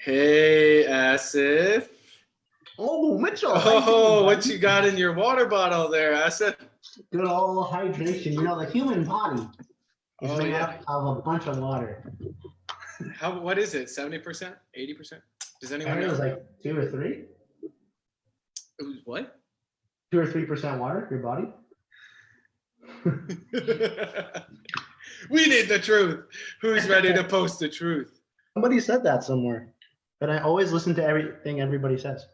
Hey, Asif. Oh, Mitchell, how you doing, Oh, what buddy? you got in your water bottle there, Asif? Good old hydration. The human body is Oh, made yeah. up of a bunch of water. What is it? 70%? 80%? Does I anyone heard it was know? like 2 or 3, What? 2 or 3% water. Your body. We need the truth. Who's ready to post the truth? Somebody said that somewhere, but I always listen to everything everybody says.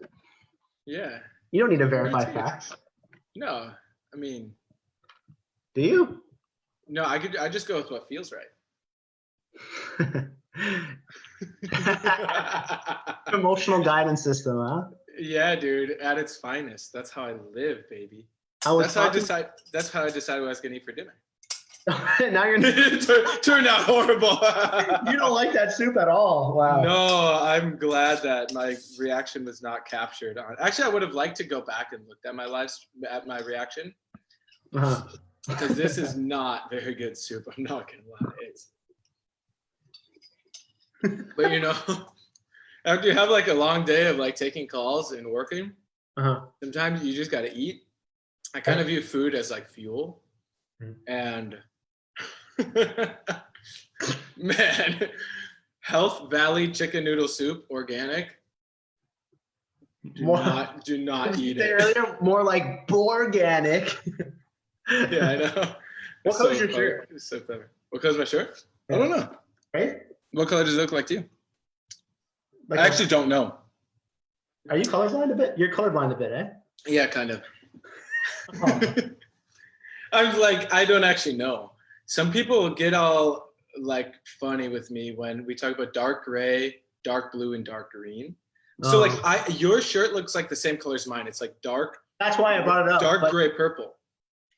Yeah. You don't need to Me verify too. facts, No, I mean, do you? no, I just go with what feels right. Emotional guidance system, huh? Yeah, dude, at its finest. That's how I live, baby. I was That's how talking. That's how I decided what I was gonna eat for dinner. Now you're. Turned out horrible. You don't like that soup at all. Wow. No, I'm glad that my reaction was not captured on. Actually, I would have liked to go back and looked at my reaction, Uh-huh. because this is not very good soup. I'm not gonna lie. But after you have like a long day of like taking calls and working, sometimes you just gotta eat. I kind of view food as like fuel, and man, Health Valley chicken noodle soup, organic. Do not eat it. Earlier, more like organic. Yeah, I know. What color's your shirt? It's so clever. What color's my shirt? Yeah. I don't know. Right? What color does it look like to you? I actually don't know. Are you colorblind a bit? You're colorblind a bit, eh? Yeah, kind of. Oh. I'm like, I don't actually know. Some people get all like funny with me when we talk about dark gray, dark blue, and dark green. So like your shirt looks like the same color as mine. It's like dark. That's why I brought it up. Dark gray purple.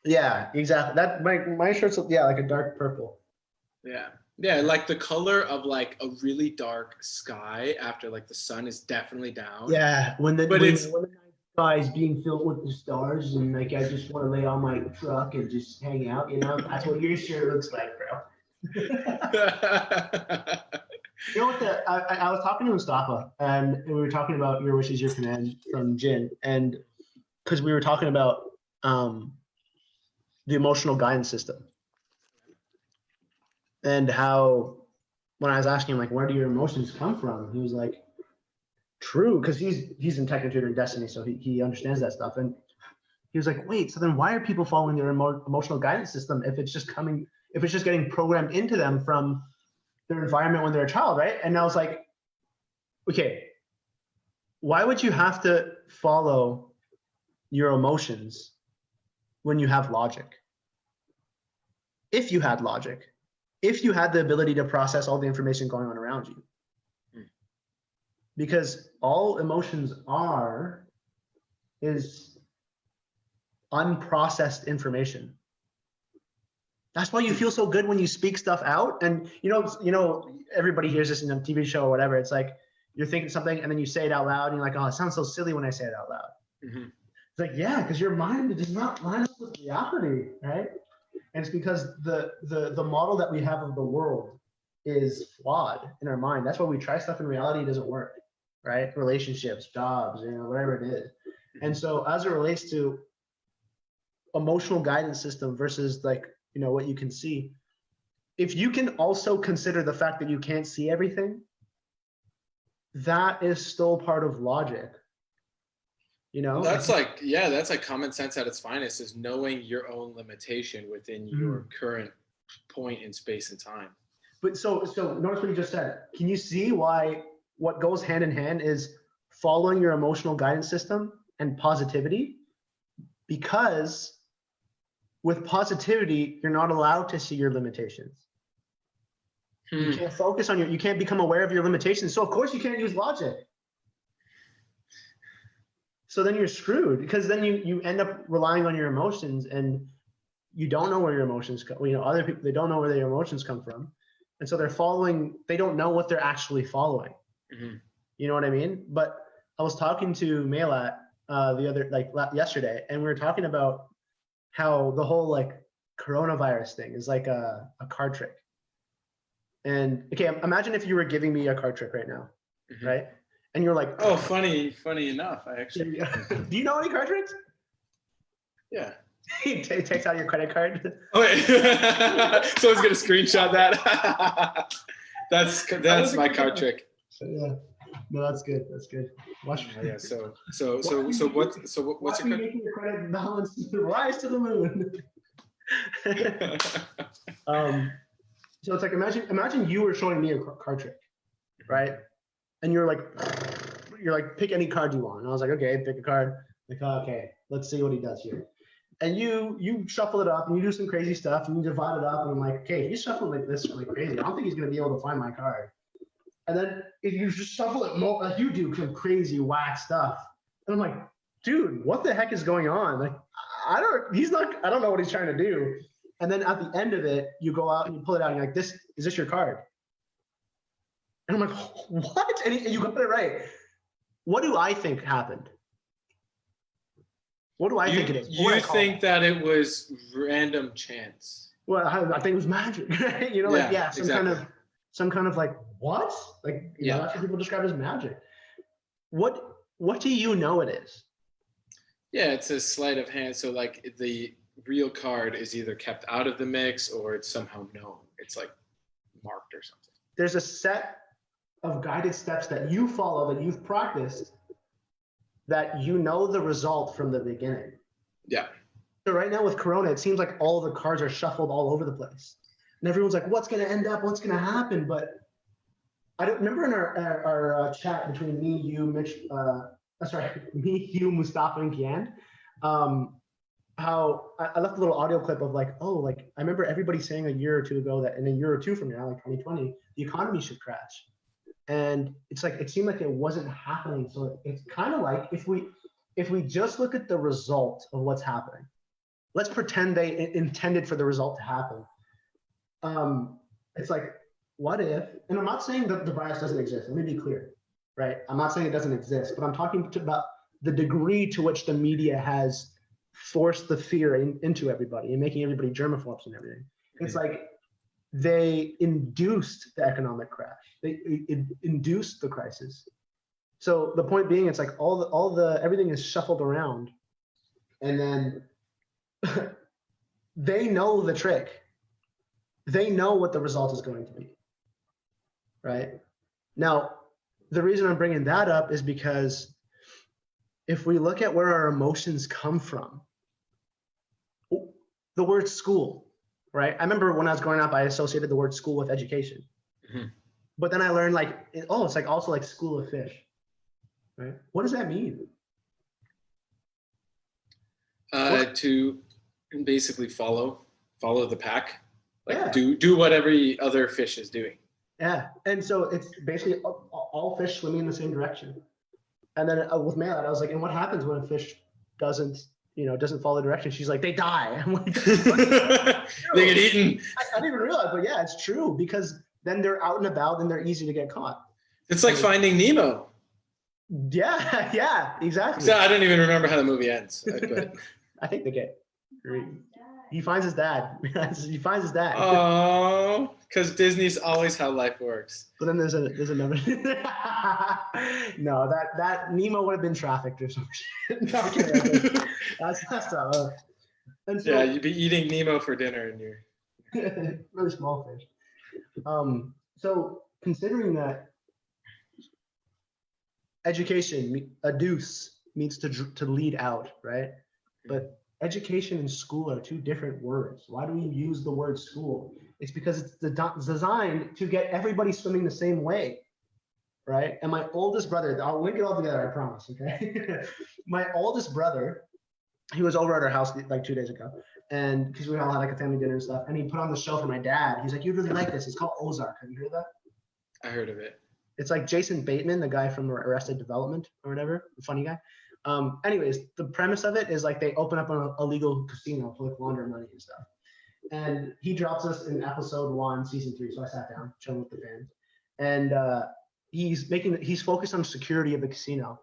Yeah, exactly. That my shirt's like a dark purple. Yeah. Yeah, like the color of like a really dark sky after like the sun is definitely down. Yeah, when the night sky is being filled with the stars and like I just want to lay on my truck and just hang out, that's what your shirt looks like, bro. You know what? I was talking to Mustafa and we were talking about Your Wish Is Your Command from Jin, and because we were talking about the emotional guidance system. And how, when I was asking him, like, where do your emotions come from? He was like, true, because he's in Technotutor and Destiny, so he understands that stuff. And he was like, wait, so then why are people following their emotional guidance system if it's just getting programmed into them from their environment when they're a child, right? And I was like, okay, why would you have to follow your emotions when you have logic? If you had logic. If you had the ability to process all the information going on around you. Because all emotions is unprocessed information. That's why you feel so good when you speak stuff out. And everybody hears this in a TV show or whatever. It's like you're thinking something and then you say it out loud and you're like, oh, it sounds so silly when I say it out loud. Mm-hmm. It's like, yeah, because your mind does not line up with reality, right? And it's because the model that we have of the world is flawed in our mind. That's why we try stuff in reality, it doesn't work, right? Relationships, jobs, whatever it is. And so as it relates to emotional guidance system versus like, what you can see, if you can also consider the fact that you can't see everything, that is still part of logic. That's like common sense at its finest, is knowing your own limitation within your current point in space and time. But so notice what you just said. Can you see why what goes hand in hand is following your emotional guidance system and positivity? Because with positivity, you're not allowed to see your limitations. You can't focus on you can't become aware of your limitations. So of course you can't use logic. So then you're screwed, because then you end up relying on your emotions and you don't know where your emotions come. Other people, they don't know where their emotions come from. And so they don't know what they're actually following. Mm-hmm. You know what I mean? But I was talking to Mailat yesterday, and we were talking about how the whole like coronavirus thing is like a card trick. And okay, imagine if you were giving me a card trick right now. Mhm. right? And you're like, Oh, funny enough, I actually. do you know any card tricks? Yeah. He takes out your credit card. Oh wait, someone's gonna screenshot that. That's my card trick. Yeah, no, that's good. That's good. Watch. Yeah. What's Watch your me card? making your credit balance rise to the moon. So it's like imagine you were showing me a card trick, right? And you're like pick any card you want. And I was like, okay, pick a card. Like, okay, let's see what he does here. And you shuffle it up and you do some crazy stuff and you divide it up and I'm like, okay, if you shuffle like this really crazy, I don't think he's gonna be able to find my card. And then if you just shuffle it more, like you do some crazy whack stuff, and I'm like, dude, what the heck is going on? Like, I don't know what he's trying to do. And then at the end of it, you go out and you pull it out and you're like, is this your card? And I'm like, what? And you got it right. What do I think happened? What do I think it is? You think that it was random chance? Well, I think it was magic. You know, like some kind of like what? Like that's what people describe as magic. What do you know it is? Yeah, it's a sleight of hand. So like the real card is either kept out of the mix or it's somehow known. It's like marked or something. There's a set of guided steps that you follow, that you've practiced, that you know the result from the beginning. Yeah. So right now with Corona, it seems like all the cards are shuffled all over the place. And everyone's like, what's going to end up? What's going to happen? But I don't remember in our chat between me, you, Mitch, Mustafa, and Kian, how I left a little audio clip of like, I remember everybody saying a year or two ago that in a year or two from now, like 2020, the economy should crash. And it's like, it seemed like it wasn't happening. So it's kind of like if we just look at the result of what's happening, let's pretend they intended for the result to happen. It's like, what if, and I'm not saying that the virus doesn't exist. Let me be clear, right? I'm not saying it doesn't exist, but I'm talking about the degree to which the media has forced the fear into everybody and making everybody germaphobes and everything. It's like they induced the economic crash. They induced the crisis. So the point being, it's like everything is shuffled around, and then they know the trick. They know what the result is going to be. Right? Now, the reason I'm bringing that up is because if we look at where our emotions come from, the word school, right? I remember when I was growing up, I associated the word school with education. Mm-hmm. But then I learned it's like also like school of fish, right? What does that mean? To basically follow the pack, do what every other fish is doing. Yeah, and so it's basically all fish swimming in the same direction. And then with Maylad, I was like, and what happens when a fish doesn't follow the direction? She's like, they die. I'm like, they get eaten. I didn't even realize, but yeah, it's true, because then they're out and about and they're easy to get caught. It's like Finding Nemo. Yeah, exactly. So I don't even remember how the movie ends. But I think they get. He finds his dad. He finds his dad. Oh, because Disney's always how life works. But then there's another. No, that Nemo would have been trafficked or something. No, I'm kidding. That's tough. And so, yeah, you'd be eating Nemo for dinner, and you're really small fish. So considering that education, educe, means to lead out, right? But education and school are two different words. Why do we use the word school? It's because it's designed to get everybody swimming the same way, right? And my oldest brother, I'll link it all together, I promise, okay? My oldest brother, he was over at our house like 2 days ago, and because we all had like a family dinner and stuff, and he put on the show for my dad. He's like, you'd really like this. It's called Ozark. Have you heard of that? I heard of it. It's like Jason Bateman, the guy from Arrested Development or whatever, the funny guy. Anyways, the premise of it is like they open up an illegal casino to like launder money and stuff. And he drops us in episode 1, season 3. So I sat down, chilling with the fans, and he's focused on security of the casino.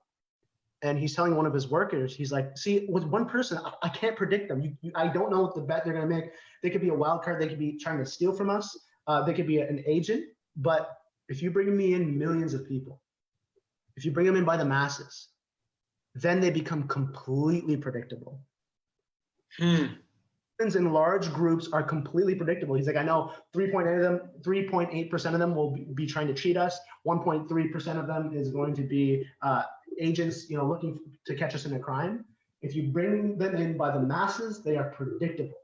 And he's telling one of his workers, he's like, see, with one person, I can't predict them. I don't know what the bet they're going to make. They could be a wild card. They could be trying to steal from us. They could be an agent. But if you bring me in millions of people, if you bring them in by the masses, then they become completely predictable. In large groups are completely predictable. He's like, I know 3.8% of them will be trying to cheat us. 1.3% of them is going to be agents, looking to catch us in a crime. If you bring them in by the masses, they are predictable.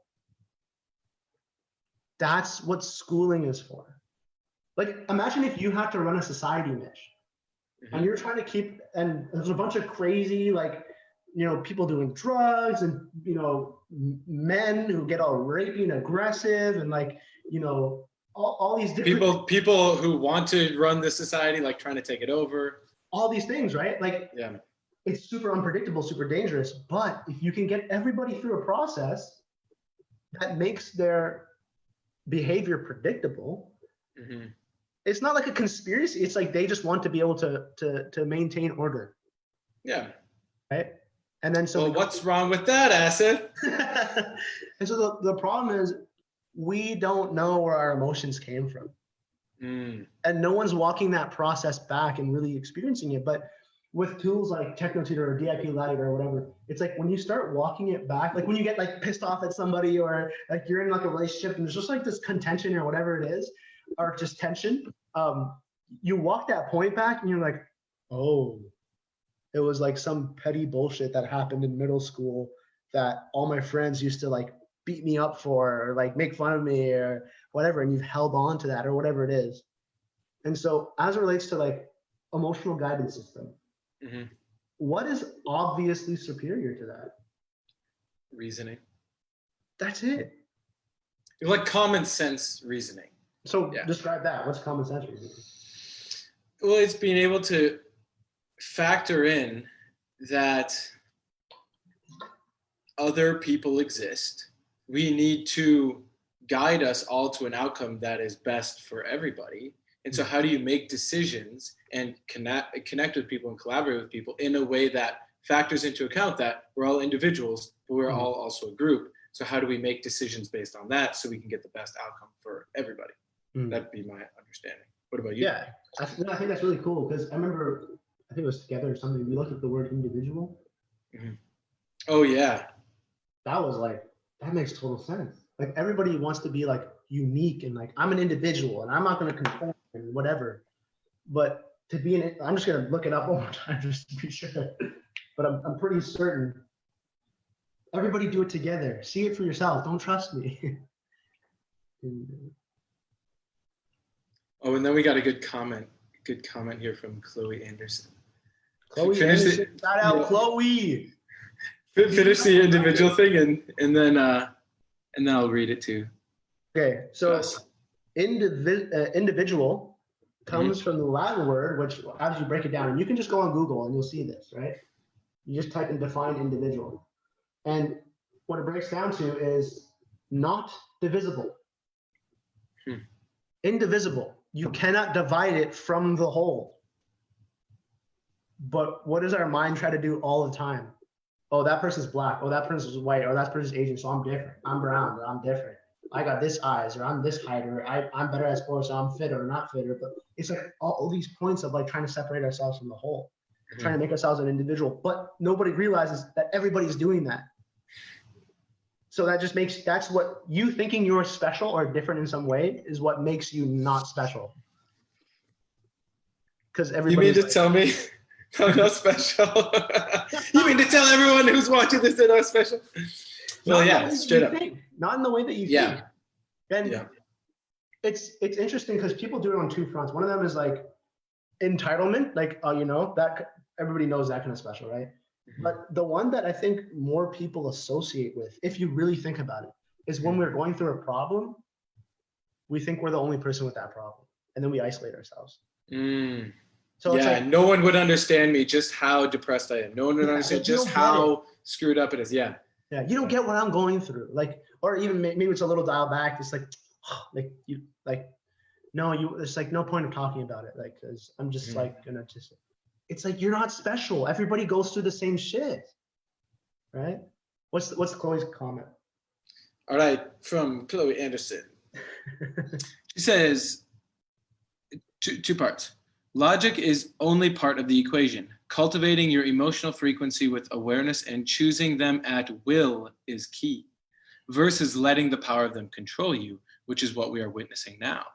That's what schooling is for. Like, imagine if you had to run a society, Mitch, and you're trying to keep, and there's a bunch of crazy, like, people doing drugs and, men who get all rapey and aggressive and like, all these different people who want to run the society, like trying to take it over. All these things, right? Like, yeah, it's super unpredictable, super dangerous. But if you can get everybody through a process that makes their behavior predictable, it's not like a conspiracy. It's like they just want to be able to maintain order. Yeah. Right. And then so what's wrong with that, Asif? And so the problem is we don't know where our emotions came from. And no one's walking that process back and really experiencing it. But with tools like TechnoTutor or DIP Lite or whatever, it's like when you start walking it back, like when you get like pissed off at somebody or like you're in like a relationship and there's just like this contention or whatever it is, or just tension, you walk that point back and you're like, oh, it was like some petty bullshit that happened in middle school that all my friends used to like beat me up for or like make fun of me or whatever. And you've held on to that or whatever it is. And so as it relates to like emotional guidance system, what is obviously superior to that? Reasoning. That's it. Like common sense reasoning. So describe that. What's common sense reasoning? Well, it's being able to factor in that other people exist. We need to guide us all to an outcome that is best for everybody. And so how do you make decisions and connect with people and collaborate with people in a way that factors into account that we're all individuals, but we're all also a group. So how do we make decisions based on that so we can get the best outcome for everybody? That'd be my understanding. What about you? Yeah, I think that's really cool because I remember, I think it was Together or something, we looked at the word individual. Oh, yeah. That was like, that makes total sense. Like everybody wants to be like unique and like, I'm an individual and I'm not going to conform and whatever. But to be I'm just going to look it up one more time just to be sure. But I'm pretty certain. Everybody do it together. See it for yourself. Don't trust me. Oh, and then we got a good comment here from Chloe Anderson. Chloe Anderson, shout out Chloe. Finish the individual thing and then I'll read it too. Okay, so individual comes from the Latin word, which as you break it down, and you can just go on Google and you'll see this, right? You just type in define individual. And what it breaks down to is not divisible. Indivisible. You cannot divide it from the whole. But what does our mind try to do all the time? Oh, that person's black. Oh, that person's white. Or that person's Asian, so I'm different. I'm brown, or I'm different. I got this eyes, or I'm this height, or I'm better at sports, so I'm fitter or not fitter. But it's like all these points of like trying to separate ourselves from the whole, trying to make ourselves an individual. But nobody realizes that everybody's doing that. So that just makes, that's what you thinking you're special or different in some way is what makes you not special. Because everybody. You mean to tell me I'm not special? You mean to tell everyone who's watching this they're not special? Well, yeah, straight up. Not in the way that you think. And it's interesting because people do it on two fronts. One of them is like entitlement, like, that everybody knows that kind of special, right? But the one that I think more people associate with, if you really think about it, is when we're going through a problem, we think we're the only person with that problem. And then we isolate ourselves. So yeah, like, no one would understand me just how depressed I am. No one would understand just how screwed up it is. Yeah. Yeah, you don't get what I'm going through. Like, or even maybe it's a little dial back. It's there's like no point of talking about it. Like, cause I'm just like gonna just. It's like you're not special. Everybody goes through the same shit, right? What's Chloe's comment? All right, from Chloe Anderson. She says two parts. Logic is only part of the equation. Cultivating your emotional frequency with awareness and choosing them at will is key, versus letting the power of them control you, which is what we are witnessing now.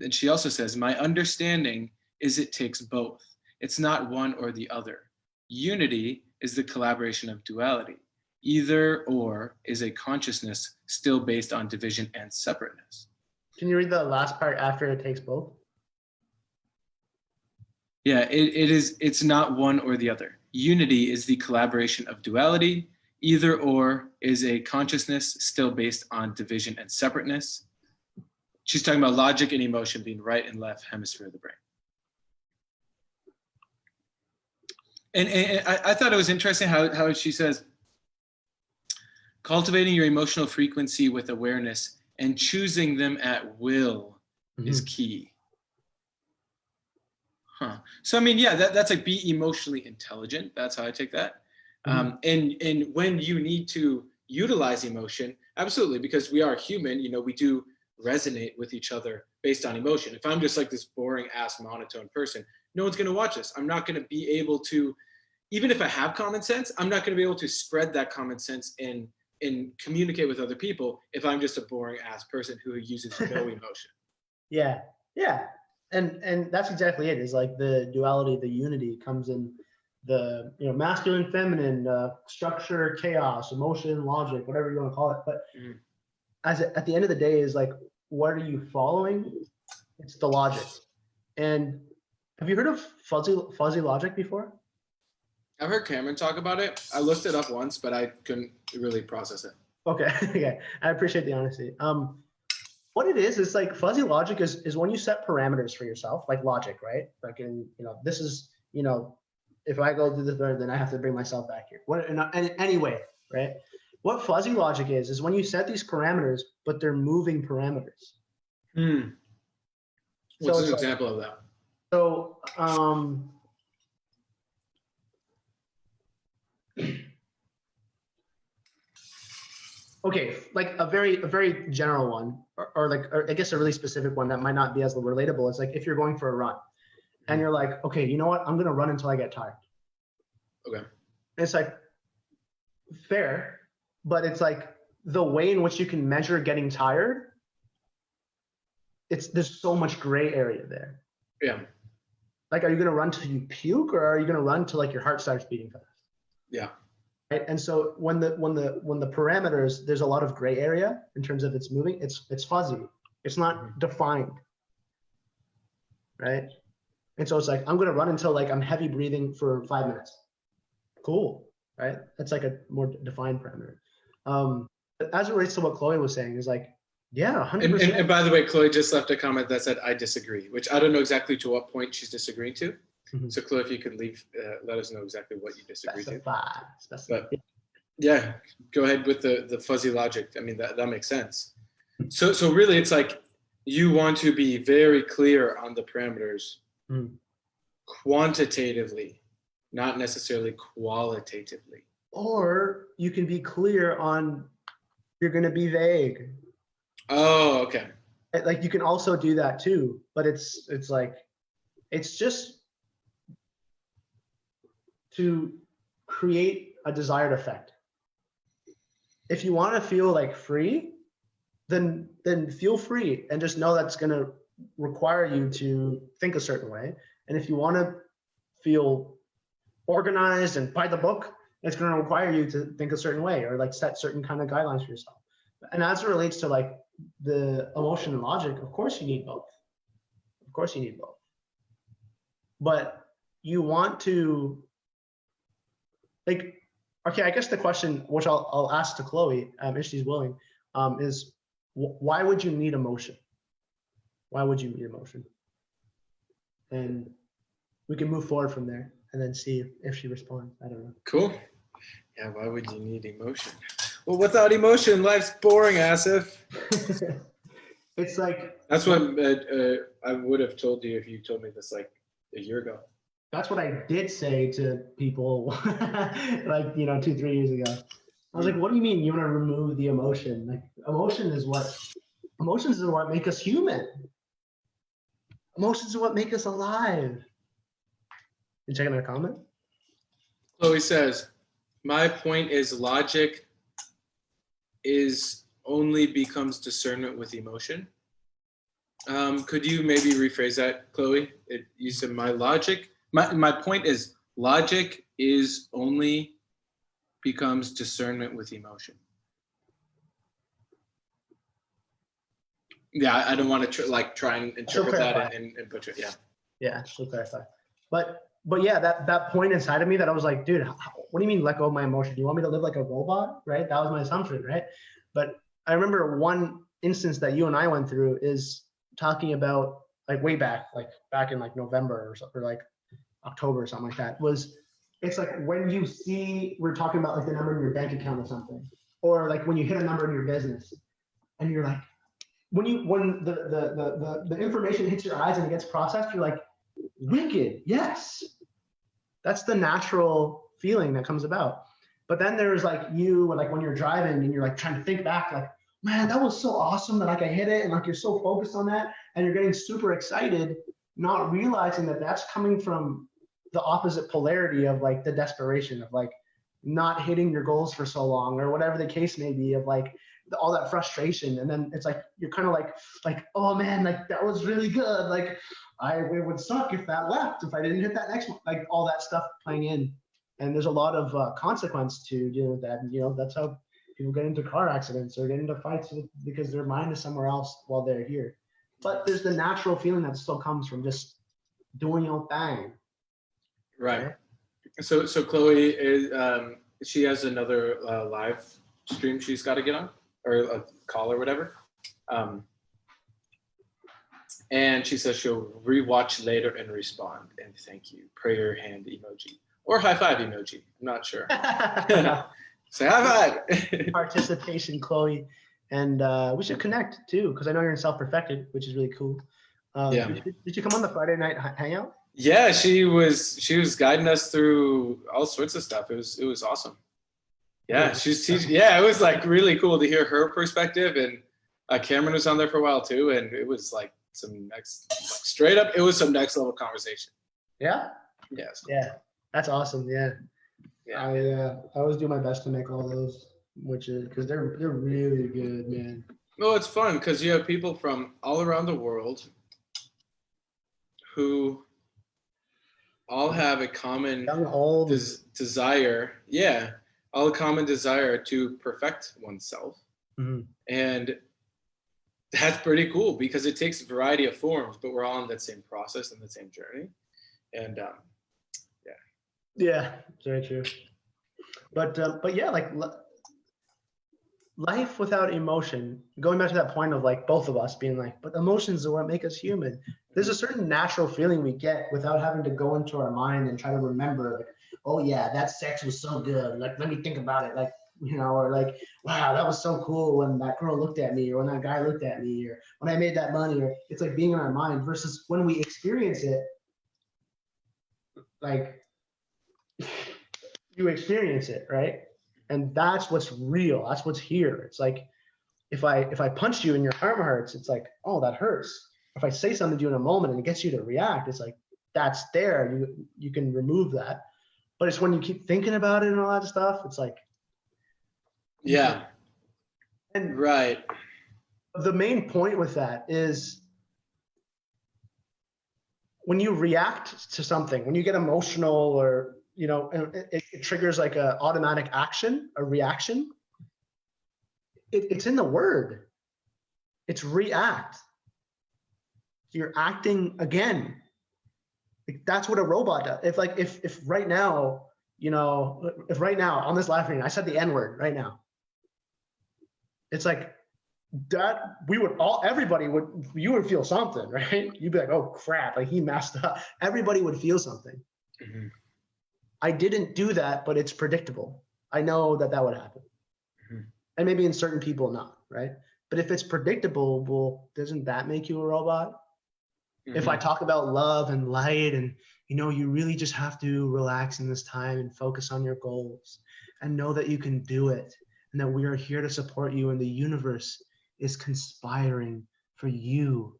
And she also says, my understanding is it takes both. It's not one or the other. Unity is the collaboration of duality. Either or is a consciousness still based on division and separateness. Can you read the last part after it takes both? Yeah, it's not one or the other. Unity is the collaboration of duality. Either or is a consciousness still based on division and separateness. She's talking about logic and emotion being right and left hemisphere of the brain. And I thought it was interesting how she says, cultivating your emotional frequency with awareness and choosing them at will is key. Huh. So, I mean, yeah, that's like be emotionally intelligent. That's how I take that. And when you need to utilize emotion, absolutely, because we are human, you know, we do resonate with each other based on emotion. If I'm just like this boring ass monotone person, no one's going to watch this. I'm not going to be able to, even if I have common sense, I'm not going to be able to spread that common sense and communicate with other people if I'm just a boring ass person who uses no emotion. Yeah. And that's exactly it. Is like the duality, the unity comes in the, you know, masculine, feminine, structure, chaos, emotion, logic, whatever you want to call it. But at the end of the day, is like, what are you following? It's the logic. And have you heard of fuzzy logic before? I've heard Cameron talk about it. I looked it up once, but I couldn't really process it. Okay, okay. I appreciate the honesty. What it is like fuzzy logic is when you set parameters for yourself, like logic, right? Like in, you know, this is, you know, if I go through the third, then I have to bring myself back here. What in any way, right? What fuzzy logic is when you set these parameters, but they're moving parameters. What's an example of that? So, okay, like a very general one, or I guess a really specific one that might not be as relatable. It's like if you're going for a run, and you're like, okay, you know what? I'm gonna run until I get tired. Okay. And it's like fair, but it's like the way in which you can measure getting tired. There's so much gray area there. Yeah. Like, are you gonna run till you puke, or are you gonna run till like your heart starts beating fast? Yeah. Right? And so when the parameters, there's a lot of gray area in terms of it's moving. It's fuzzy. It's not defined. Right? And so it's like, I'm gonna run until like I'm heavy breathing for 5 minutes. Cool, right? That's like a more defined parameter. But as it relates to what Chloe was saying, is like, yeah, 100%. And by the way, Chloe just left a comment that said, I disagree, which I don't know exactly to what point she's disagreeing to. So Chloe, if you could leave, let us know exactly what you disagree to. But yeah, go ahead with the fuzzy logic. I mean, that makes sense. So really it's like, you want to be very clear on the parameters quantitatively, not necessarily qualitatively. Or you can be clear on, you're going to be vague. Oh, okay. Like you can also do that too, but it's like, it's just to create a desired effect. If you want to feel like free, then feel free, and just know that's going to require you to think a certain way. And if you want to feel organized and by the book, it's going to require you to think a certain way, or like set certain kind of guidelines for yourself. And as it relates to like the emotion and logic, of course you need both. Of course you need both. But you want to, like, okay, I guess the question, which I'll ask to Chloe, if she's willing, is why would you need emotion? Why would you need emotion? And we can move forward from there and then see if she responds. I don't know. Cool. Yeah, why would you need emotion? Well, without emotion, life's boring, Asif. It's like, that's what I would have told you if you told me this like a year ago. That's what I did say to people like, 2-3 years ago. I was like, what do you mean you want to remove the emotion? Like emotions is what make us human. Emotions are what make us alive. You checking out a comment? Chloe says, my point is logic is only becomes discernment with emotion. Could you maybe rephrase that, Chloe? You said my point is logic is only becomes discernment with emotion. Yeah, I don't want to try and interpret that and butcher it. Yeah. Yeah, she'll clarify. But yeah, that point inside of me that I was like, dude, what do you mean let go of my emotion? Do you want me to live like a robot? Right? That was my assumption, right? But I remember one instance that you and I went through is talking about like way back, like back in like November or like October or something like that. It's like when you see, we're talking about like the number in your bank account or something, or like when you hit a number in your business, and you're like, when the information hits your eyes and it gets processed, you're like, wicked, yes. That's the natural feeling that comes about. But then there's like like when you're driving and you're like trying to think back, like, man, that was so awesome that like I hit it, and like you're so focused on that and you're getting super excited, not realizing that that's coming from the opposite polarity of like the desperation of like not hitting your goals for so long or whatever the case may be, of like all that frustration. And then it's like you're kind of like, oh man, like that was really good, like it would suck if that left, if I didn't hit that next one, like all that stuff playing in. And there's a lot of consequence to dealing with that. And that's how people get into car accidents or get into fights because their mind is somewhere else while they're here. But there's the natural feeling that still comes from just doing your thing. Right. So Chloe is she has another live stream she's got to get on, or a call or whatever. And she says she'll rewatch later and respond. And thank you. Prayer hand emoji or high five emoji. I'm not sure. Say high five. Participation, Chloe. And we should connect too, because I know you're in Self-Perfected, which is really cool. Yeah. Did you come on the Friday night hangout? Yeah, she was guiding us through all sorts of stuff. It was awesome. Yeah, she's teaching. Yeah, it was like really cool to hear her perspective, and Cameron was on there for a while too, and it was like straight up. It was some next level conversation. Yeah. Yes. Yeah, that's awesome. Yeah. I always do my best to make all those, because they're really good, man. Well, it's fun because you have people from all around the world who all have a common desire. Yeah, all a common desire to perfect oneself. Mm-hmm. And that's pretty cool because it takes a variety of forms, but we're all in that same process and the same journey. And yeah, very true. But yeah, like life without emotion, going back to that point of like both of us being like, but emotions are what make us human. There's a certain natural feeling we get without having to go into our mind and try to remember, like, oh yeah, that sex was so good, like let me think about it, like, or like, wow, that was so cool when that girl looked at me, or when that guy looked at me, or when I made that money, or it's like being in our mind versus when we experience it, like you experience it, right? And that's what's real. That's what's here. It's like if I punch you and your arm hurts, it's like, oh, that hurts. If I say something to you in a moment and it gets you to react, it's like that's there. You can remove that. But it's when you keep thinking about it and all that stuff, it's like, yeah. And right. The main point with that is when you react to something, when you get emotional, or it triggers like a automatic action, a reaction. It's in the word. It's react. You're acting again. Like, that's what a robot does. If right now, if right now on this live stream I said the N-word right now, it's like that you would feel something, right? You'd be like, oh crap, like he messed up. Everybody would feel something. Mm-hmm. I didn't do that, but it's predictable. I know that would happen. Mm-hmm. And maybe in certain people not, right? But if it's predictable, well, doesn't that make you a robot? Mm-hmm. If I talk about love and light and, you really just have to relax in this time and focus on your goals and know that you can do it and that we are here to support you and the universe is conspiring for you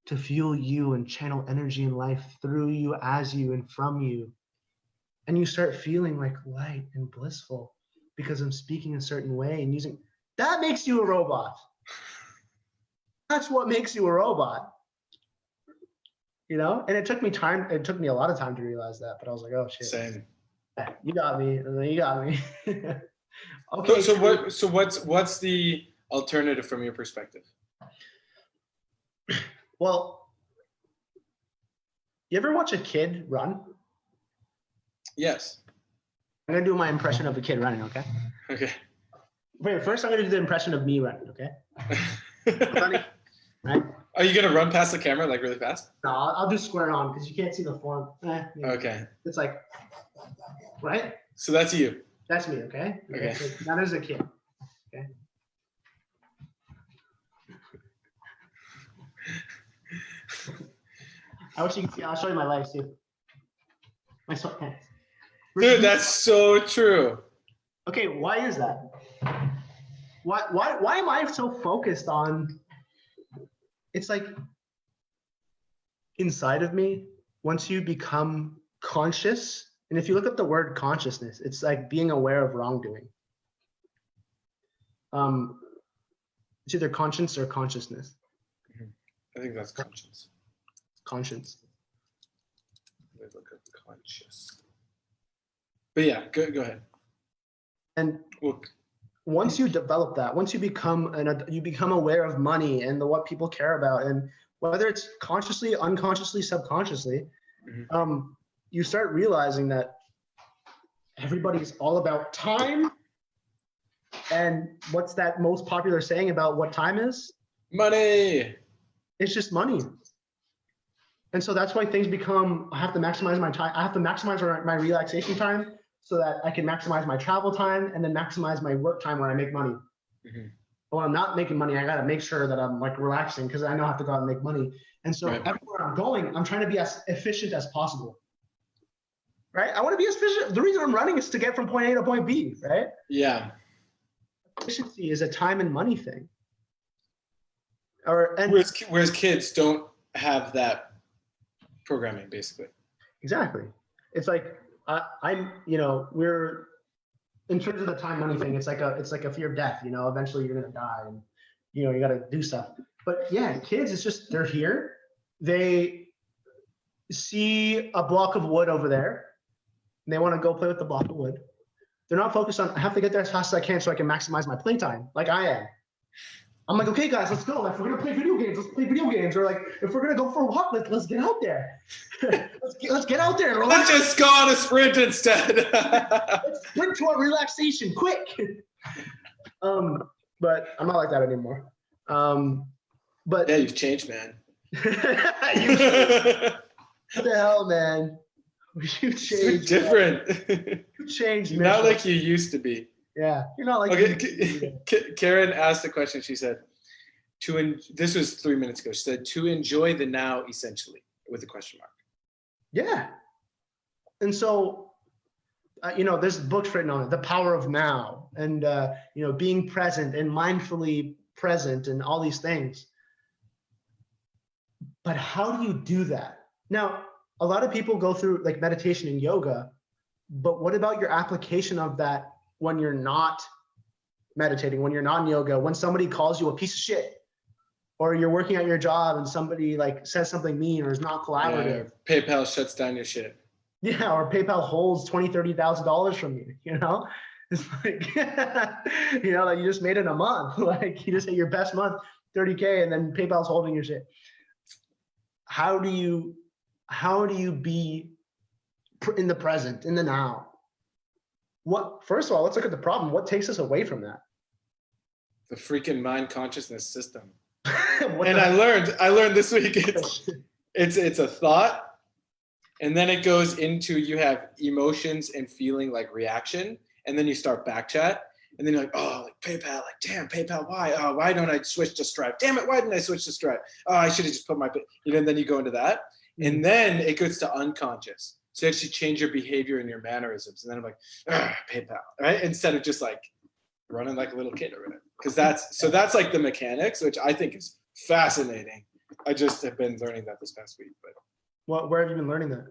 to fuel you and channel energy and life through you, as you, and from you. And you start feeling like light and blissful because I'm speaking a certain way and using, that makes you a robot. That's what makes you a robot. You know? And it took me a lot of time to realize that, but I was like, oh shit. Same. You got me. You got me. Okay. So what's the alternative from your perspective? Well, you ever watch a kid run? Yes. I'm gonna do my impression of a kid running, okay? Okay. Wait, first I'm gonna do the impression of me running, okay? Running, right? Are you gonna run past the camera like really fast? No, I'll do square on because you can't see the form. Okay. It's like, right? So that's you. That's me, okay? Okay. So now there's a kid, okay? I wish you could see. I'll show you my legs too. My sweatpants. Dude, that's so true. Okay, why is that? Why am I so focused on? It's like inside of me, once you become conscious, and if you look up the word consciousness, it's like being aware of wrongdoing. It's either conscience or consciousness. I think that's conscience. Conscience. Let's look up conscious. But yeah, go ahead. And Look. Once you develop that, once you become aware of money and what people care about, and whether it's consciously, unconsciously, subconsciously, you start realizing that everybody's all about time. And what's that most popular saying about what time is? Money. It's just money. And so that's why things become, I have to maximize my time. I have to maximize my relaxation time so that I can maximize my travel time and then maximize my work time where I make money. But when I'm not making money, I got to make sure that I'm like relaxing because I know I have to go out and make money. And so everywhere I'm going, I'm trying to be as efficient as possible. Right? I want to be as efficient. The reason I'm running is to get from point A to point B, right? Yeah. Efficiency is a time and money thing. Whereas kids don't have that programming, basically. Exactly. It's like we're in terms of the time money thing. It's like a fear of death. Eventually you're gonna die, and you got to do stuff. But yeah, kids, it's just they're here. They see a block of wood over there, and they want to go play with the block of wood. They're not focused on I have to get there as fast as I can so I can maximize my playtime, like I am. I'm like, okay, guys, let's go. If we're gonna play video games, let's play video games. Or like, if we're gonna go for a walk, let's get out there. let's get out there. Let's just go on a sprint instead. Let's sprint to our relaxation, quick. But I'm not like that anymore. But yeah, you've changed, man. What the hell, man? You changed. You're different. You changed. You're not like you used to be. Yeah, you're not like. Okay, Karen asked a question. She said, this was 3 minutes ago. She said, to enjoy the now, essentially, with a question mark. Yeah. And so, there's books written on it, The Power of Now, and, being present and mindfully present and all these things. But how do you do that? Now, a lot of people go through like meditation and yoga, but what about your application of that when you're not meditating, when you're not in yoga, when somebody calls you a piece of shit, or you're working at your job and somebody like says something mean or is not collaborative? Yeah, PayPal shuts down your shit. Yeah, or PayPal holds $20,000-$30,000 from you. It's like like you just made it in a month. Like you just hit your best month, 30K, and then PayPal's holding your shit. How do you be in the present, in the now? First of all, let's look at the problem. What takes us away from that? The freaking mind consciousness system. And I learned this week it's a thought, and then it goes into, you have emotions and feeling like reaction, and then you start back chat, and then you're like, oh, like PayPal, like damn, PayPal, why? Oh, why don't I switch to Stripe? Damn it, why didn't I switch to Stripe? Oh, I should have just put my, and then you go into that, and then it goes to unconscious. So you actually change your behavior and your mannerisms, and then I'm like, PayPal, right? Instead of just like running like a little kid or whatever. Because that's like the mechanics, which I think is fascinating. I just have been learning that this past week. But Where have you been learning that?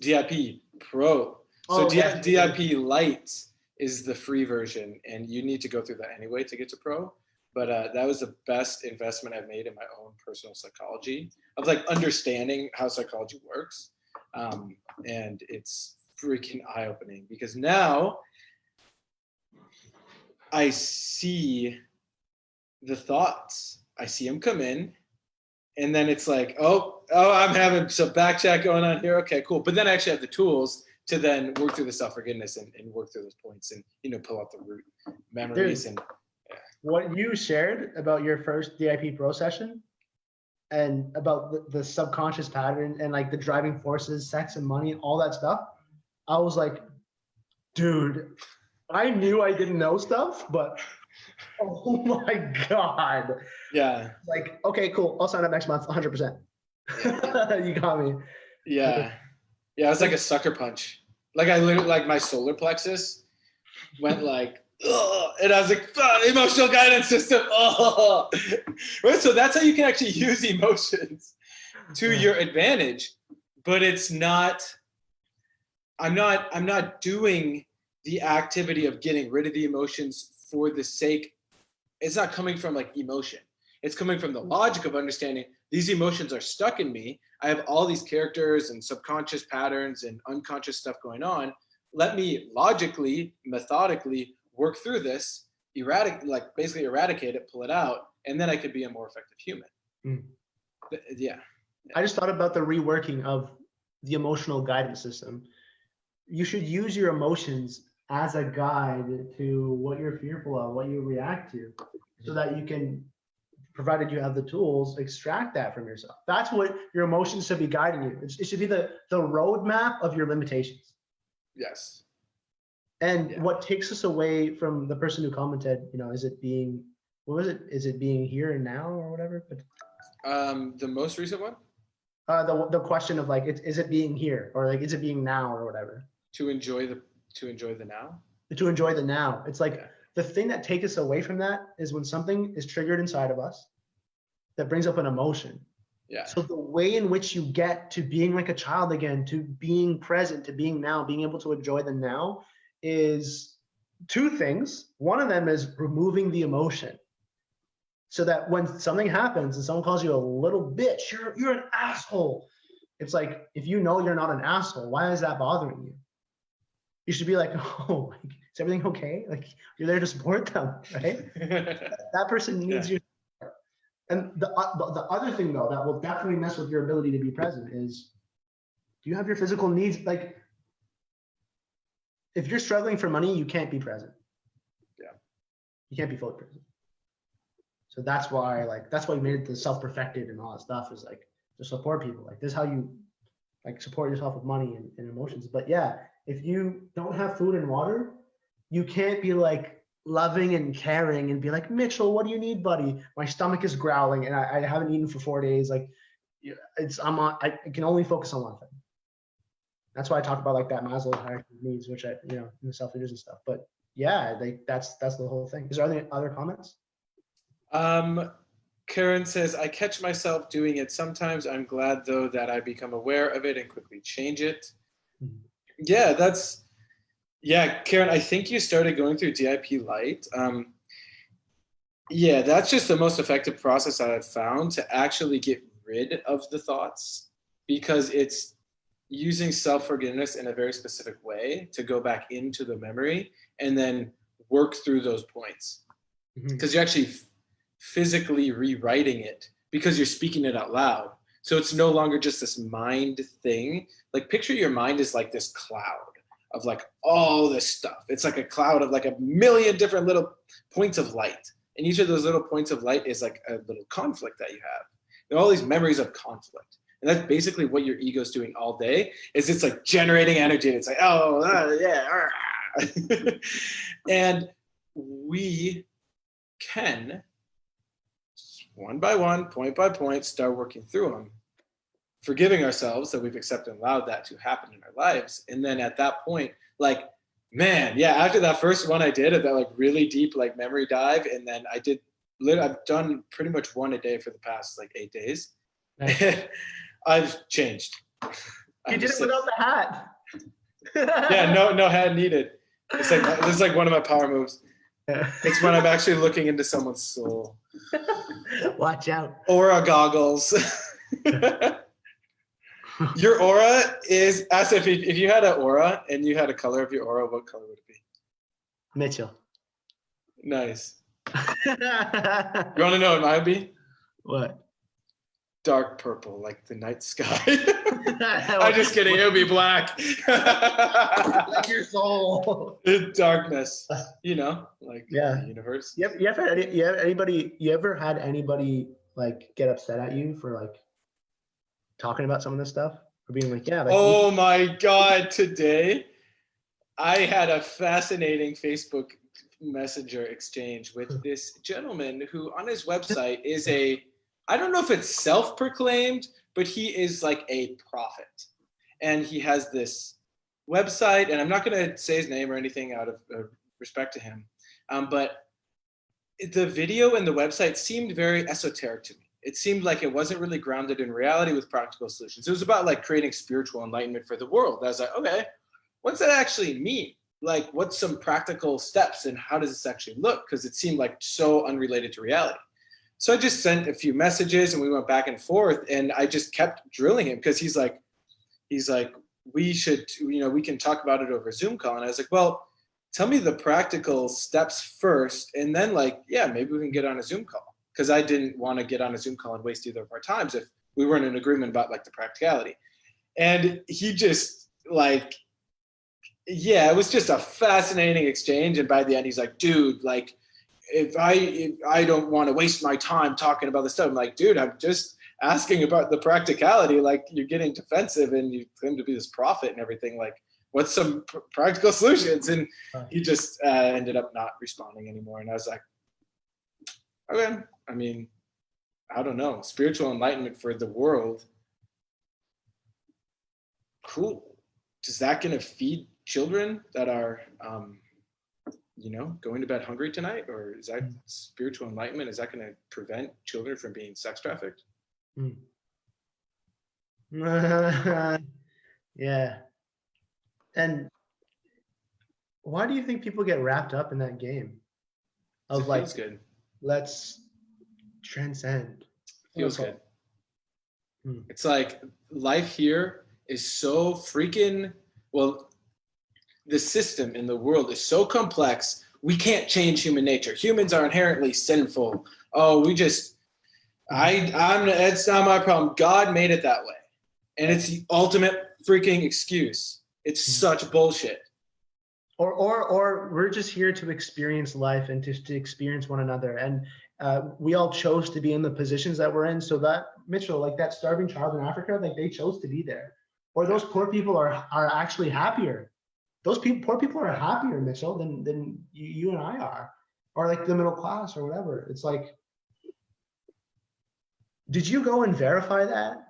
DIP Pro. So yeah. DIP Lite is the free version, and you need to go through that anyway to get to Pro. But that was the best investment I've made in my own personal psychology of like understanding how psychology works. And it's freaking eye-opening because now I see the thoughts. I see them come in, and then it's like, oh, I'm having some back chat going on here. Okay, cool. But then I actually have the tools to then work through the self-forgiveness and work through those points and, pull out the root memories. Dude, and what you shared about your first DIP Pro session and about the subconscious pattern and like the driving forces, sex and money, all that stuff, I was like, dude, I knew I didn't know stuff, but oh my God. Yeah. Like, okay, cool. I'll sign up next month, 100%. You got me. Yeah. Yeah, it was like a sucker punch. Like I literally, like my solar plexus went like, ugh, and I was like, emotional guidance system. Oh. Right? So that's how you can actually use emotions to your advantage. But it's not, I'm not doing the activity of getting rid of the emotions for the sake. It's not coming from like emotion. It's coming from the logic of understanding these emotions are stuck in me. I have all these characters and subconscious patterns and unconscious stuff going on. Let me logically, methodically work through this, basically eradicate it, pull it out, and then I could be a more effective human. Mm. Yeah. I just thought about the reworking of the emotional guidance system. You should use your emotions as a guide to what you're fearful of, what you react to, so that you can, provided you have the tools, extract that from yourself. That's what your emotions should be guiding you. It should be the roadmap of your limitations. Yes. And what takes us away from the person who commented, is it being, what was it? Is it being here and now or whatever? But the most recent one? The question of like, is it being here or like, is it being now or whatever? To enjoy the now? To enjoy the now. It's like, the thing that takes us away from that is when something is triggered inside of us that brings up an emotion. Yeah. So the way in which you get to being like a child again, to being present, to being now, being able to enjoy the now is two things. One of them is removing the emotion. So that when something happens and someone calls you a little bitch, you're an asshole. It's like, if you know you're not an asshole, why is that bothering you? You should be like, oh, is everything okay? Like, you're there to support them, right? That person needs you. And the other thing, though, that will definitely mess with your ability to be present is, do you have your physical needs? Like, if you're struggling for money, you can't be present. Yeah. You can't be fully present. So that's why you made it the self-perfected and all that stuff, is like to support people. Like, this is how you like support yourself with money and emotions. But yeah, if you don't have food and water, you can't be like loving and caring and be like, Mitchell, what do you need, buddy? My stomach is growling and I haven't eaten for 4 days. Like, I can only focus on one thing. That's why I talk about like that Maslow's hierarchy of needs, which in the self-leaders and stuff. But yeah, that's the whole thing. Is there any other comments? Karen says, I catch myself doing it sometimes. I'm glad, though, that I become aware of it and quickly change it. Mm-hmm. Yeah, Karen, I think you started going through DIP Lite. Yeah, that's just the most effective process that I've found to actually get rid of the thoughts, because it's using self-forgiveness in a very specific way to go back into the memory and then work through those points. Because you're actually physically rewriting it because you're speaking it out loud. So it's no longer just this mind thing. Like, picture your mind is like this cloud of like all this stuff. It's like a cloud of like a million different little points of light. And each of those little points of light is like a little conflict that you have. And all these memories of conflict. And that's basically what your ego's doing all day, is it's like generating energy. It's like, and we can, one by one, point by point, start working through them, forgiving ourselves that we've accepted and allowed that to happen in our lives. And then at that point, like, man, yeah, after that first one I did, that like really deep like memory dive, and then I've done pretty much one a day for the past like 8 days. Nice. I've changed. You did it without the hat. Yeah, no hat needed. It's like this is like one of my power moves. It's when I'm actually looking into someone's soul. Watch out. Aura goggles. Your aura is, Asif, if you had an aura and you had a color of your aura, what color would it be? Mitchell. Nice. You want to know what mine would be? What? Dark purple, like the night sky. I'm just kidding. It would be black. Like your soul. Darkness, like yeah. the universe. You ever had anybody like get upset at you for like talking about some of this stuff or being like, yeah. Like, oh my God! Today, I had a fascinating Facebook Messenger exchange with this gentleman who, on his website, is I don't know if it's self-proclaimed, but he is like a prophet. And he has this website, and I'm not going to say his name or anything out of respect to him. But the video and the website seemed very esoteric to me. It seemed like it wasn't really grounded in reality with practical solutions. It was about like creating spiritual enlightenment for the world. I was like, okay, what's that actually mean? Like, what's some practical steps and how does this actually look? Because it seemed like so unrelated to reality. So I just sent a few messages and we went back and forth, and I just kept drilling him because he's like, we should, we can talk about it over a Zoom call. And I was like, well, tell me the practical steps first, and then maybe we can get on a Zoom call. Because I didn't want to get on a Zoom call and waste either of our times if we weren't in agreement about like the practicality. And he just it was just a fascinating exchange. And by the end, he's like, dude, like, if I don't want to waste my time talking about this stuff, I'm like, dude, I'm just asking about the practicality. Like, you're getting defensive and you claim to be this prophet and everything. Like, what's some practical solutions? And he just ended up not responding anymore. And I was like, okay, I mean, I don't know. Spiritual enlightenment for the world. Cool. Is that going to feed children that are going to bed hungry tonight? Or is that spiritual enlightenment? Is that going to prevent children from being sex trafficked? Yeah. And why do you think people get wrapped up in that game of like, feels good. Let's transcend? Feels good. It's like life here is so freaking, the system in the world is so complex. We can't change human nature. Humans are inherently sinful. Oh, it's not my problem. God made it that way. And it's the ultimate freaking excuse. It's such bullshit. Or we're just here to experience life and to experience one another. And we all chose to be in the positions that we're in. So that, Mitchell, like that starving child in Africa, like they chose to be there. Or those poor people are actually happier. Poor people are happier, Mitchell, than you and I are. Or like the middle class or whatever. It's like, did you go and verify that?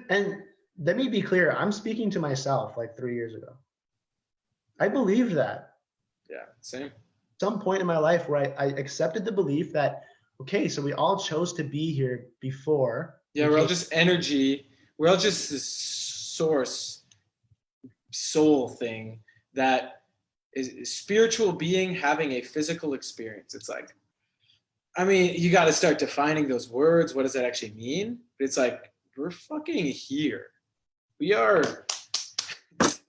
And let me be clear, I'm speaking to myself like 3 years ago. I believed that. Yeah, same. Some point in my life where I accepted the belief that, okay, so we all chose to be here before. Yeah, we're all just energy. We're all just this source, soul thing that is a spiritual being having a physical experience. It's like, I mean, you got to start defining those words. What does that actually mean? It's like, we're fucking here. We are.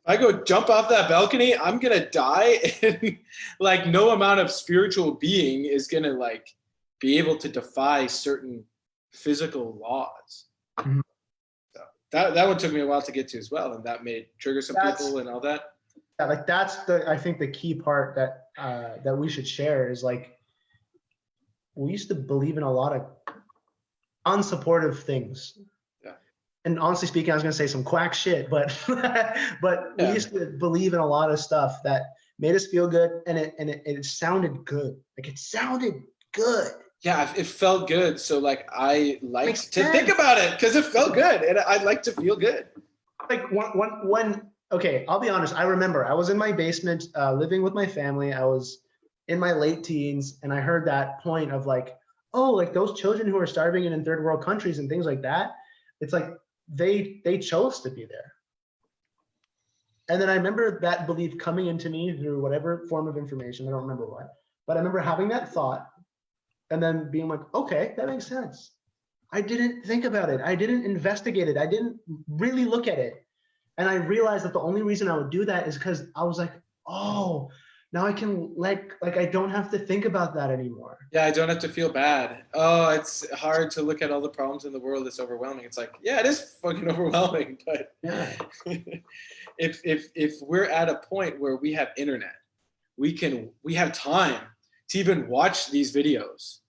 I go jump off that balcony, I'm gonna die, and like no amount of spiritual being is gonna like be able to defy certain physical laws. Mm-hmm. So that one took me a while to get to as well, and that may trigger some people and all that. Yeah, like that's I think the key part that we should share is like, we used to believe in a lot of unsupportive things. And honestly speaking, I was going to say some quack shit, but we used to believe in a lot of stuff that made us feel good, and it sounded good. Like it sounded good. Yeah, it felt good. So like I liked to think about it because it felt good, and I'd like to feel good. Like okay, I'll be honest. I remember I was in my basement living with my family. I was in my late teens, and I heard that point of like, oh, like those children who are starving in third world countries and things like that, it's like they chose to be there. And then I remember that belief coming into me through whatever form of information, I don't remember what, but I remember having that thought and then being like, okay, that makes sense. I didn't think about it. I didn't investigate it. I didn't really look at it. And I realized that the only reason I would do that is because I was like, oh, now I can like I don't have to think about that anymore. Yeah, I don't have to feel bad. Oh, it's hard to look at all the problems in the world. It's overwhelming. It's like, yeah, it is fucking overwhelming. But Yeah. if we're at a point where we have internet, we have time to even watch these videos,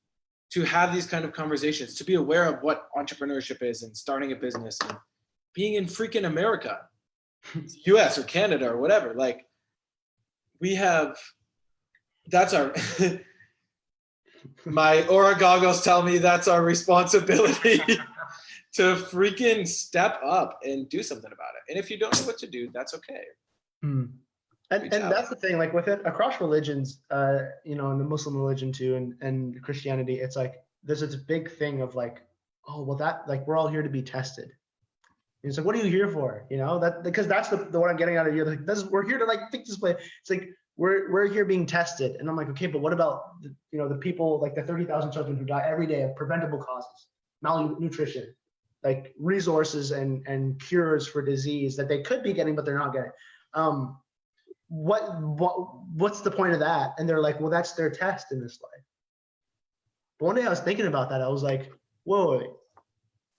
to have these kind of conversations, to be aware of what entrepreneurship is and starting a business and being in freaking America, US or Canada or whatever. Like, we have, that's our, my aura goggles tell me that's our responsibility to freaking step up and do something about it. And if you don't know what to do, that's okay. And that's the thing, like with it across religions, you know, in the Muslim religion too, and Christianity, it's like there's this big thing of like, oh, well, that like we're all here to be tested. And it's like, what are you here for? You know, that because that's the what I'm getting out of here. Like, we're here to like fix this place. It's like we're here being tested, and I'm like, okay, but what about the people like the 30,000 children who die every day of preventable causes, malnutrition, like resources and cures for disease that they could be getting but they're not getting. What's the point of that? And they're like, well, that's their test in this life. But one day I was thinking about that. I was like, whoa, wait,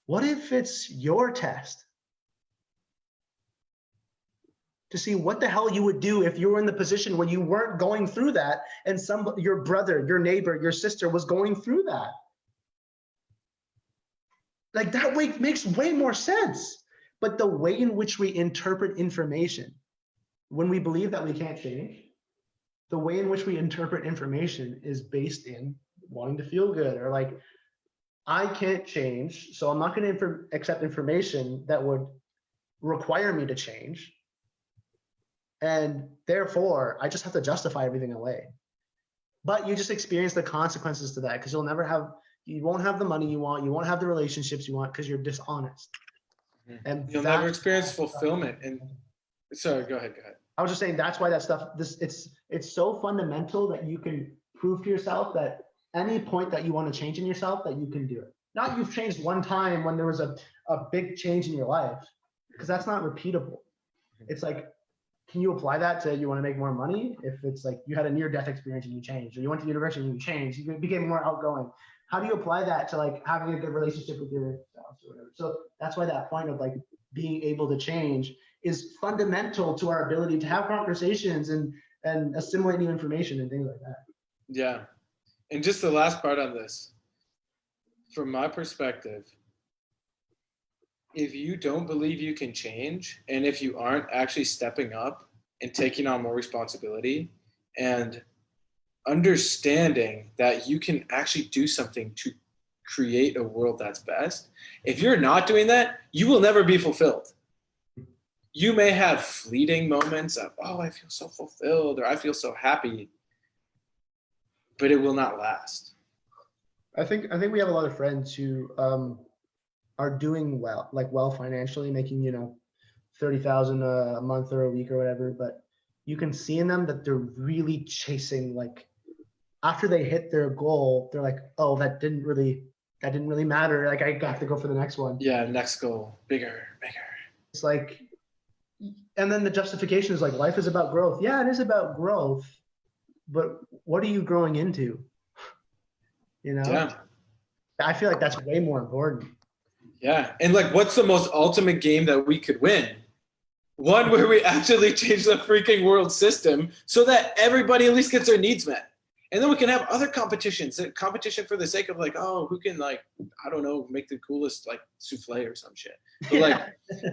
what if it's your test? To see what the hell you would do if you were in the position where you weren't going through that and your brother, your neighbor, your sister was going through that. Like that makes way more sense. But the way in which we interpret information, when we believe that we can't change, the way in which we interpret information is based in wanting to feel good, or like, I can't change, so I'm not going to accept information that would require me to change. And therefore, I just have to justify everything away. But you just experience the consequences to that because you won't have the money you want, you won't have the relationships you want because you're dishonest. Mm-hmm. And you'll never experience fulfillment. And sorry, go ahead. I was just saying that's why that stuff, it's so fundamental that you can prove to yourself that any point that you want to change in yourself, that you can do it. Not you've changed one time when there was a big change in your life, because that's not repeatable. It's like, can you apply that to you want to make more money? If it's like you had a near-death experience and you changed, or you went to university and you changed, you became more outgoing. How do you apply that to like having a good relationship with your spouse or whatever? So that's why that point of like being able to change is fundamental to our ability to have conversations and assimilate new information and things like that. Yeah. And just the last part on this, from my perspective, if you don't believe you can change, and if you aren't actually stepping up and taking on more responsibility and understanding that you can actually do something to create a world that's best, if you're not doing that, you will never be fulfilled. You may have fleeting moments of, oh, I feel so fulfilled, or I feel so happy, but it will not last. I think we have a lot of friends who are doing well financially, making 30,000 a month or a week or whatever, but you can see in them that they're really chasing, like after they hit their goal, they're like, oh, that didn't really matter. Like I have to go for the next one. Yeah, next goal, bigger. It's like, and then the justification is like, life is about growth. Yeah, it is about growth, but what are you growing into? Yeah. I feel like that's way more important. Yeah, and like, what's the most ultimate game that we could win? One where we actually change the freaking world system so that everybody at least gets their needs met. And then we can have other competitions, competition for the sake of like, oh, who can like, I don't know, make the coolest like souffle or some shit. But like,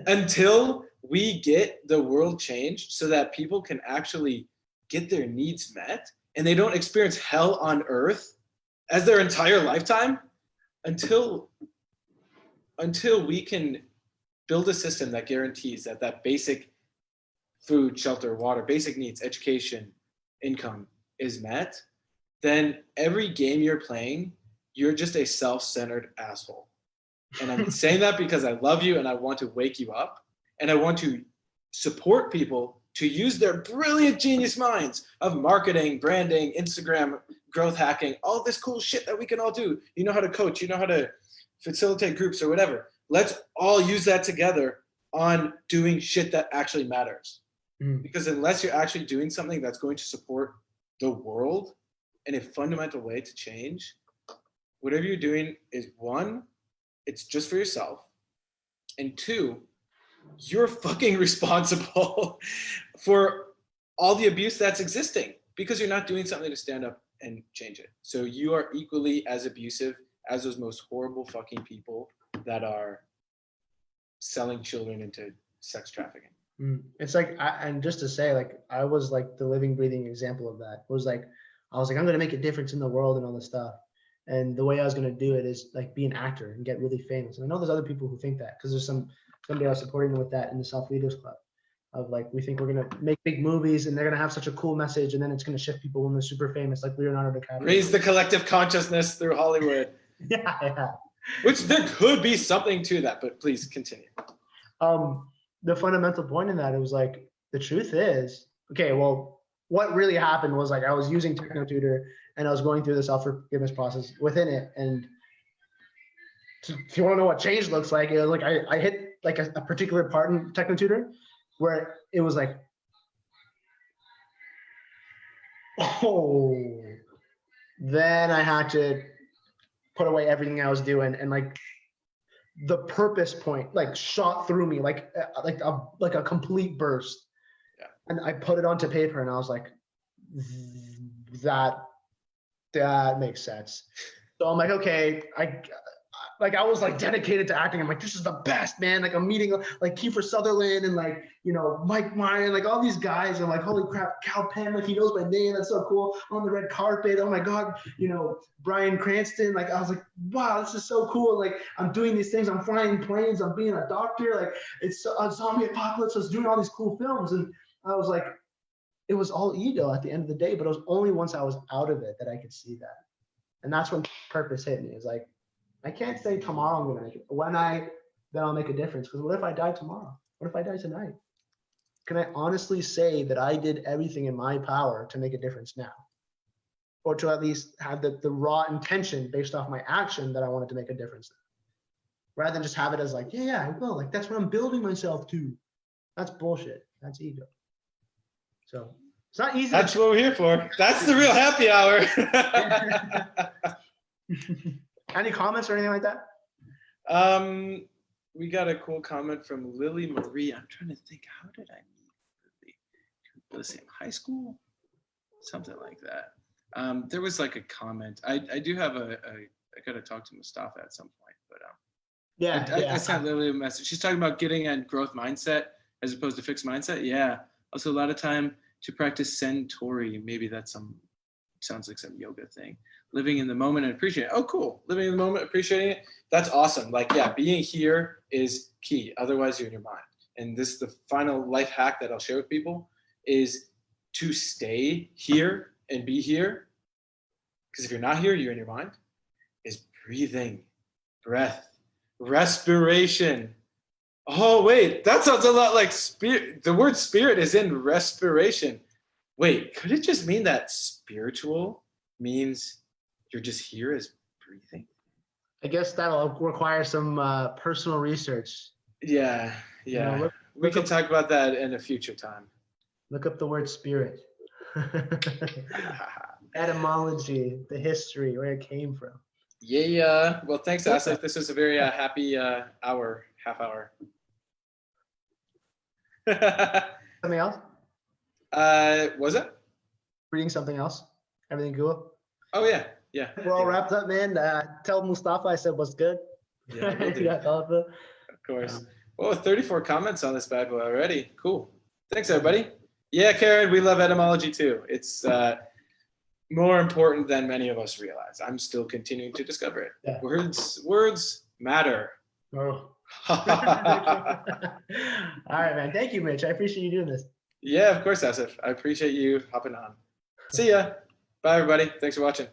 until we get the world changed so that people can actually get their needs met and they don't experience hell on earth as their entire lifetime, until we can build a system that guarantees that basic food, shelter, water, basic needs, education, income is met, then every game you're playing, you're just a self-centered asshole. And I'm saying that because I love you and I want to wake you up. And I want to support people to use their brilliant genius minds of marketing, branding, Instagram, growth hacking, all this cool shit that we can all do. You know how to coach, you know how to facilitate groups or whatever. Let's all use that together on doing shit that actually matters. Because unless you're actually doing something that's going to support the world in a fundamental way to change, whatever you're doing is, one, it's just for yourself. And two, you're fucking responsible for all the abuse that's existing because you're not doing something to stand up and change it. So you are equally as abusive as those most horrible fucking people that are selling children into sex trafficking. It's like, and just to say, like, I was like the living, breathing example of that. It was like, I was like, I'm going to make a difference in the world and all this stuff. And the way I was going to do it is like be an actor and get really famous. And I know there's other people who think that because there's somebody else supporting them with that in the Self Leaders Club of like, we think we're going to make big movies and they're going to have such a cool message. And then it's going to shift people when they're super famous, like Leonardo DiCaprio. Raise the collective consciousness through Hollywood. Yeah. Which there could be something to that, but please continue. The fundamental point in that, it was like, the truth is, okay, well, what really happened was like, I was using TechnoTutor and I was going through the self-forgiveness process within it. And if you want to know what change looks like, it was like, I hit like a particular part in TechnoTutor where it was like, oh, then I had to put away everything I was doing, and like the purpose point like shot through me like a complete burst. Yeah. And I put it onto paper and I was like, that makes sense. So I'm like, okay, I was like dedicated to acting. I'm like, this is the best, man. Like I'm meeting like Kiefer Sutherland and like, you know, Mike Ryan, like all these guys. And like, holy crap, Cal Penn, like he knows my name. That's so cool. On the red carpet. Oh my God, you know, Bryan Cranston. Like I was like, wow, this is so cool. Like I'm doing these things. I'm flying planes. I'm being a doctor. Like it's a zombie apocalypse. I was doing all these cool films. And I was like, it was all ego at the end of the day. But it was only once I was out of it that I could see that. And that's when purpose hit me. It's like, I can't say tomorrow I'm gonna make it. Then I'll make a difference. Because what if I die tomorrow? What if I die tonight? Can I honestly say that I did everything in my power to make a difference now? Or to at least have the raw intention based off my action that I wanted to make a difference. Rather than just have it as like, yeah, I will. Like that's what I'm building myself to. That's bullshit. That's ego. So it's not easy. That's what we're here for. That's the real happy hour. Any comments or anything like that? We got a cool comment from Lily Marie. I'm trying to think, how did I meet Lily? The same high school? Something like that. There was like a comment. I do have I got to talk to Mustafa at some point, but I sent Lily a message. She's talking about getting a growth mindset as opposed to fixed mindset. Yeah. Also, a lot of time to practice Centauri. Maybe that's sounds like some yoga thing. Living in the moment and appreciating it. Oh, cool. Living in the moment, appreciating it. That's awesome. Like, yeah, being here is key. Otherwise, you're in your mind. And this is the final life hack that I'll share with people is to stay here and be here. Because if you're not here, you're in your mind. Is breathing, breath, respiration. Oh, wait, that sounds a lot like spirit. The word spirit is in respiration. Wait, could it just mean that spiritual means you're just here as breathing? I guess that'll require some personal research. Yeah. You know, we can talk about that in a future time. Look up the word spirit. Etymology, the history, where it came from. Yeah. Well, thanks, Asif. This was a very happy half hour. Something else? Was it? Reading something else? Everything cool? Oh, yeah. We're all wrapped up, man. Tell Mustafa I said what's good. Yeah, we'll do. Yeah, of course. Well, 34 comments on this bad boy already. Cool. Thanks, everybody. Yeah, Karen, we love etymology too. It's more important than many of us realize. I'm still continuing to discover it. Yeah. Words matter. Oh. All right, man. Thank you, Mitch. I appreciate you doing this. Yeah, of course, Asif. I appreciate you hopping on. See ya. Bye, everybody. Thanks for watching.